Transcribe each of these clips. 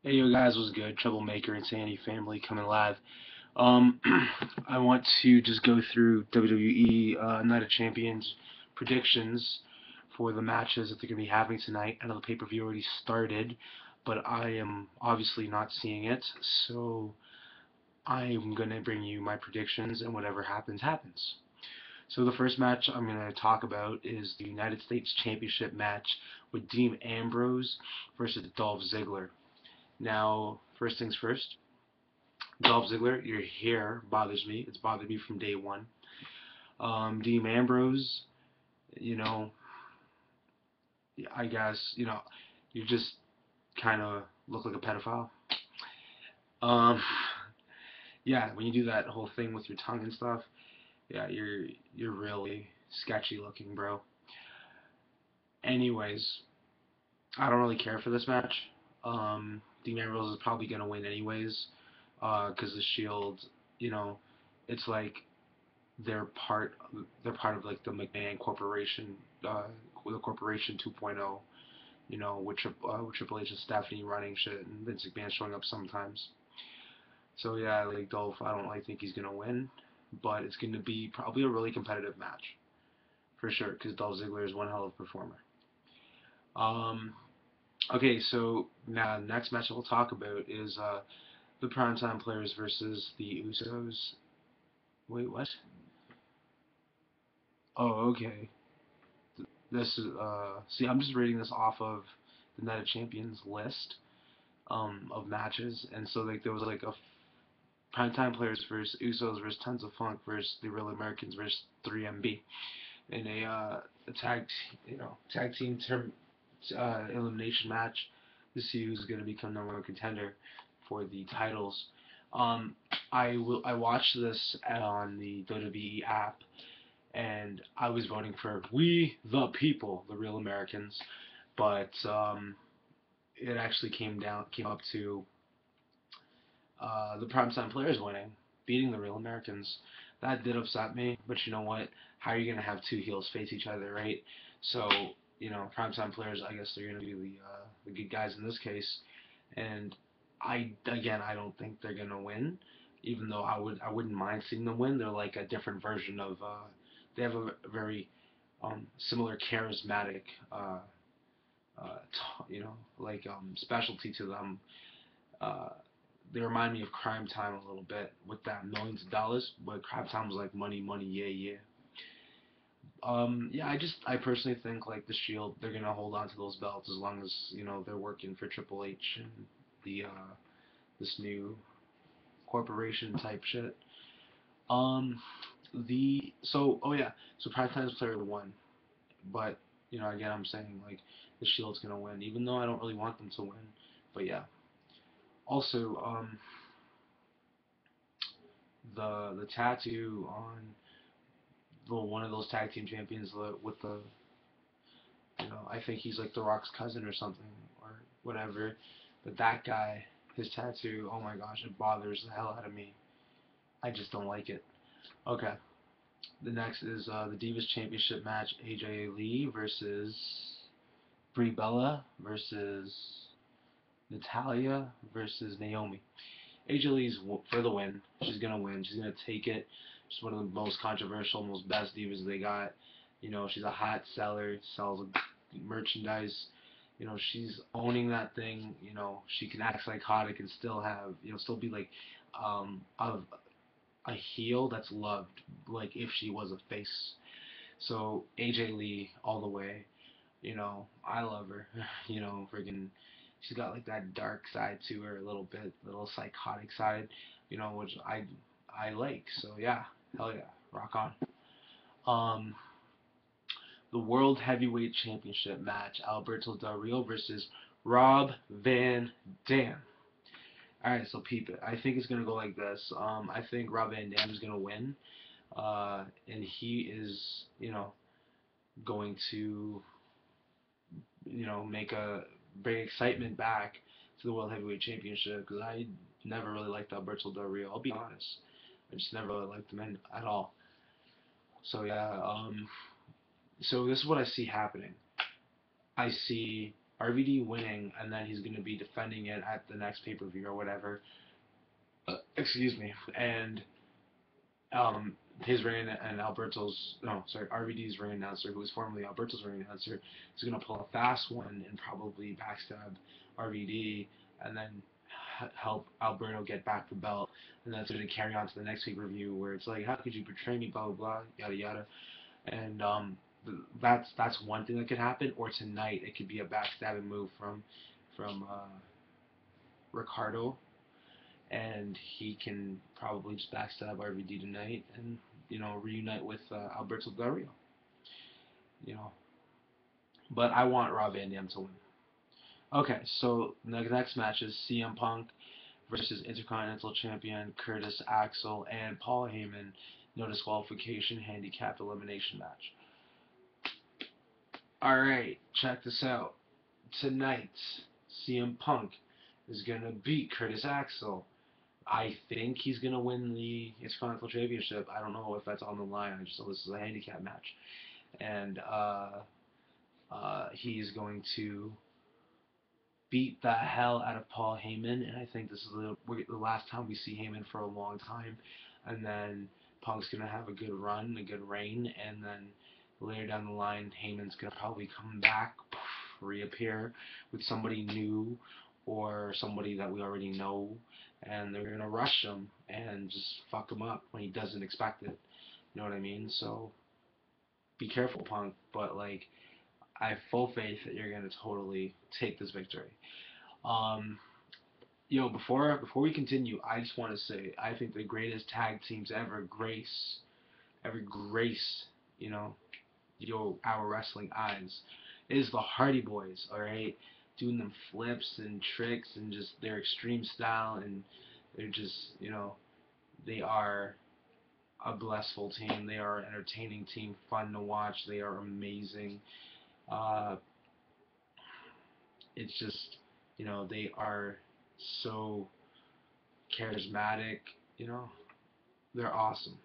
Hey yo guys, what's good? Troublemaker and Sandy family coming live. I want to just go through WWE Night of Champions predictions for the matches that they're gonna be having tonight. I know the pay-per-view already started, but I am obviously not seeing it, so I am gonna bring you my predictions, and whatever happens, happens. So the first match I'm gonna talk about is the United States Championship match with Dean Ambrose versus Dolph Ziggler. Now, first things first, Dolph Ziggler, your hair bothers me. It's bothered me from day one. Dean Ambrose, you know, I guess, you just kind of look like a pedophile. Um, yeah, when you do that whole thing with your tongue and stuff, yeah, you're really sketchy looking, bro. Anyways, I don't really care for this match. Dean Ambrose is probably gonna win anyways, because the Shield, you know, it's like they're part they're part of like the McMahon Corporation, the Corporation 2.0, with Triple H and Stephanie running shit and Vince McMahon showing up sometimes. So yeah, like Dolph, I don't really think he's gonna win, but it's gonna be probably a really competitive match for sure because Dolph Ziggler is one hell of a performer. Um, okay, so now next match we'll talk about is the Primetime Players versus the Usos. Wait, what? Oh, okay. This is see, I'm just reading this off of the Night of Champions list of matches, and so like there was like a primetime players versus Usos versus Tons of Funk versus the Real Americans versus 3MB in a tag team term elimination match to see who's going to become number one contender for the titles. Um, I watched this on the WWE app, and I was voting for We the People, the Real Americans, but it actually came up to the primetime players winning, beating the Real Americans. That did upset me, but you know what? How are you gonna have two heels face each other, right? So primetime players, I guess they're gonna be the good guys in this case, and I don't think they're gonna win, even though I wouldn't mind seeing them win. They're like a different version of they have a very similar charismatic like specialty to them. Uh, they remind me of Crime Time a little bit with that millions of dollars, but Crime Time was like money, money, yeah, yeah. Yeah, I personally think like the Shield, they're gonna hold on to those belts as long as they're working for Triple H and the this new corporation type shit. Um, the so oh yeah, so Prime Time's player won, but again I'm saying like the Shield's gonna win, even though I don't really want them to win. But yeah. Also, the tattoo on the one of those tag team champions with the I think he's like The Rock's cousin or something or whatever. But that guy, his tattoo, oh my gosh, it bothers the hell out of me. I just don't like it. Okay. The next is the Divas Championship match: AJ Lee versus Brie Bella versus Natalia versus Naomi. AJ Lee's for the win. She's gonna win. She's gonna take it. She's one of the most controversial, most best divas they got. She's a hot seller, sells merchandise. She's owning that thing. She can act psychotic and still have, still be like, a heel that's loved, like if she was a face. So AJ Lee all the way. I love her. Friggin', she's got like that dark side to her a little bit, little psychotic side, which I like. So yeah, hell yeah, rock on. Um, the World Heavyweight Championship match: Alberto Del Rio versus Rob Van Dam. All right, so peep it. I think it's gonna go like this. I think Rob Van Dam is gonna win, and he is, going to make a bring excitement back to the World Heavyweight Championship because I never really liked Alberto Del Rio. I'll be honest, I just never really liked him at all. So yeah, so this is what I see happening. I see. RVD winning, and then he's gonna be defending it at the next pay-per-view or whatever. Excuse me. And his ring and Alberto's, no, sorry, RVD's ring announcer, who was formerly Alberto's ring announcer, is going to pull a fast one and probably backstab RVD and then help Alberto get back the belt. And that's going to carry on to the next pay-per-view where it's like, how could you betray me, blah, blah, blah, yada, yada. And that's one thing that could happen. Or tonight, it could be a backstabbing move from Ricardo, and he can probably just backstab RVD tonight and reunite with Alberto Del Rio. You know, but I want Rob Van Dam to win. Okay, so the next match is CM Punk versus Intercontinental Champion Curtis Axel and Paul Heyman. No disqualification, handicapped elimination match. Alright, check this out. Tonight, CM Punk is going to beat Curtis Axel. I think he's going to win the Intercontinental Championship. I don't know if that's on the line. I just know this is a handicap match. And he's going to beat the hell out of Paul Heyman. And I think this is the last time we see Heyman for a long time. And then Punk's going to have a good run, a good reign. And then later down the line, Heyman's going to probably come back, reappear with somebody new or somebody that we already know, and they're going to rush him and just fuck him up when he doesn't expect it. You know what I mean? So be careful, Punk, but like I have full faith that you're going to totally take this victory. Before we continue, I just want to say I think the greatest tag teams ever grace, our wrestling eyes is the Hardy Boys, alright? Doing them flips and tricks and just their extreme style, and they're just, they are a blissful team. They are an entertaining team, fun to watch. They are amazing. It's just, they are so charismatic, they're awesome.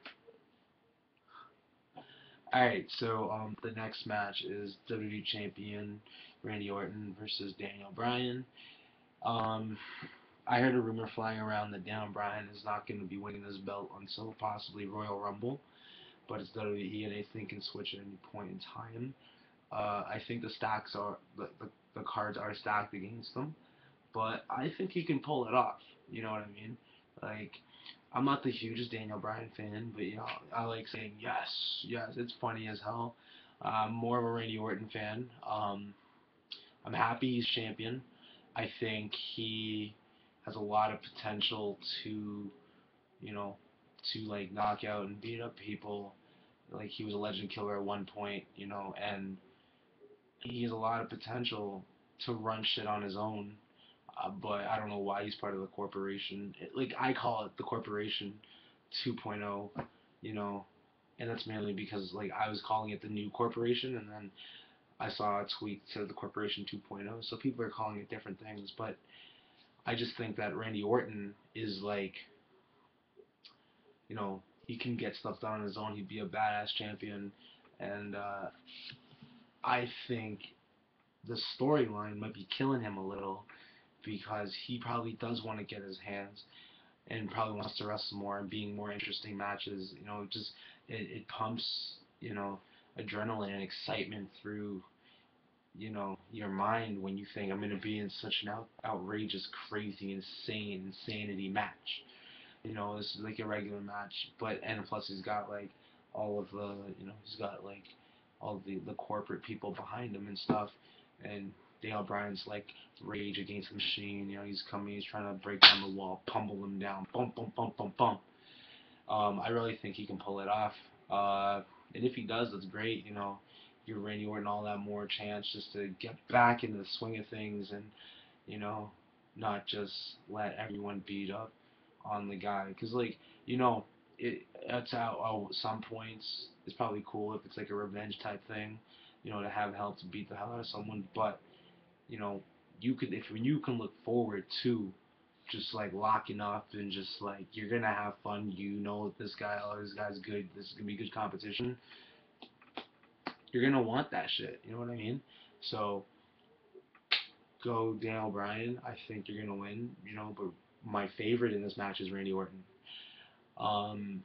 Alright, so the next match is WWE Champion Randy Orton versus Daniel Bryan. I heard a rumor flying around that Daniel Bryan is not going to be winning this belt until possibly Royal Rumble, but it's WWE and anything can switch at any point in time. I think the cards are stacked against them, but I think he can pull it off. You know what I mean? Like, I'm not the hugest Daniel Bryan fan, but I like saying yes, yes. It's funny as hell. I'm more of a Randy Orton fan. I'm happy he's champion. I think he has a lot of potential to, like knock out and beat up people. Like he was a legend killer at one point, and he has a lot of potential to run shit on his own. But I don't know why he's part of the corporation. I call it the corporation 2.0, and that's mainly because I was calling it the new corporation, and then I saw a tweet that said the corporation 2.0. So people are calling it different things, but I just think that Randy Orton is he can get stuff done on his own. He'd be a badass champion, and I think the storyline might be killing him a little because he probably does want to get his hands and probably wants to wrestle more and being more interesting matches. It pumps adrenaline and excitement through your mind when you think I'm going to be in such an outrageous, crazy, insanity match. This is like a regular match, and plus he's got all of the, he's got all the corporate people behind him and stuff, and Daniel Bryan's Rage Against the Machine. He's coming, he's trying to break down the wall, pummel him down, bump, bump, bump, bump, bump. I really think he can pull it off, and if he does, that's great. Give Randy Orton all that more chance just to get back into the swing of things and not just let everyone beat up on the guy, because it's at some points it's probably cool if it's like a revenge type thing, to have help to beat the hell out of someone, but when you can look forward to just locking up and just you're gonna have fun, this guy's good, this is gonna be good competition, you're gonna want that shit, you know what I mean? So go Daniel Bryan. I think you're gonna win. But my favorite in this match is Randy Orton. Um,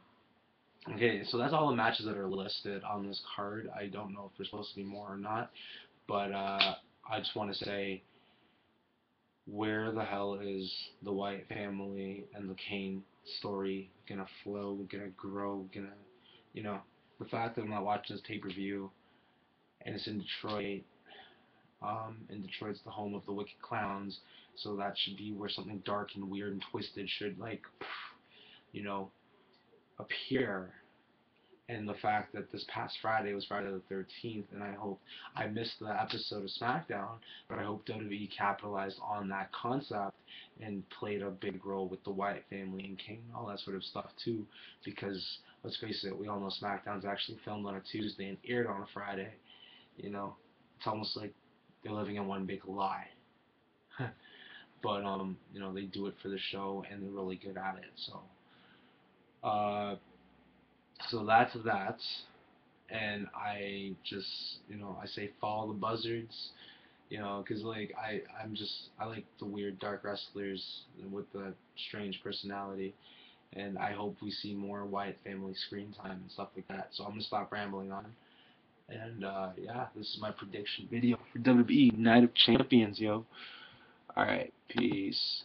okay, so that's all the matches that are listed on this card. I don't know if there's supposed to be more or not, but I just want to say, where the hell is the Wyatt family and the Kane story gonna flow, gonna grow, you know, the fact that I'm not watching this pay-per-view and it's in Detroit, and Detroit's the home of the Wicked Clowns, so that should be where something dark and weird and twisted should, like, you know, appear. And the fact that this past Friday was Friday the 13th, and I missed the episode of SmackDown, but I hope WWE capitalized on that concept and played a big role with the Wyatt family and Kane and all that sort of stuff too, because let's face it, we all know SmackDown's actually filmed on a Tuesday and aired on a Friday. It's almost like they're living in one big lie. But they do it for the show and they're really good at it. Uh, so that's that. And I just, I say follow the buzzards, because like I like the weird dark wrestlers with the strange personality, and I hope we see more Wyatt family screen time and stuff like that. So I'm gonna stop rambling on, and yeah, this is my prediction video for WWE Night of Champions, yo. All right, peace.